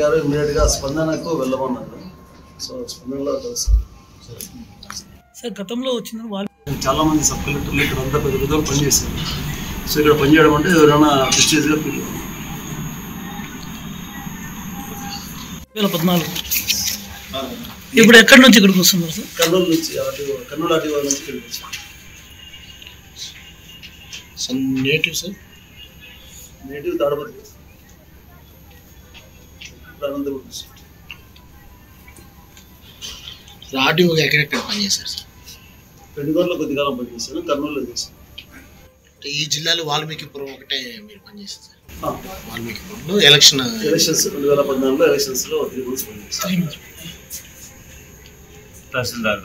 గారు ఇమీడియట్గా స్పందనకు వెళ్ళమన్నారు. సో స్పందనలో కలిసి సార్ గతంలో వచ్చిన వాళ్ళు చాలా మంది సబ్ కలెక్టర్లు ఇక్కడ అంతా పెద్ద పెద్దలు పనిచేశారు. సో ఇక్కడ పనిచేయడం అంటే ఎవరైనా ప్రెస్టీజ్గా ఫీల్ 2014 ఇప్పుడు ఎక్కడి నుంచి ఇక్కడికి వస్తున్నారు సార్? కర్నూలు నుంచి కర్నూలు ఆర్టీఓ నుంచి ఇక్కడికి వచ్చారు. Native sir native Tadipatri Anantapuram district. ఆర్టీఓగా ఎక్కడెక్కడ పనిచేశారు సార్? పెనుగోరులో కొద్దికాలం పనిచేశాను, కర్నూలులో చేశాను. ఈ జిల్లాలో వాల్మీకిపురం ఒకటే మీరు పనిచేస్తారు సార్? వాల్మీకిపురంలో ఎలక్షన్స్ 2014లో ఎలక్షన్స్లో 3 months పనిచేస్తాను. తహసీల్దార్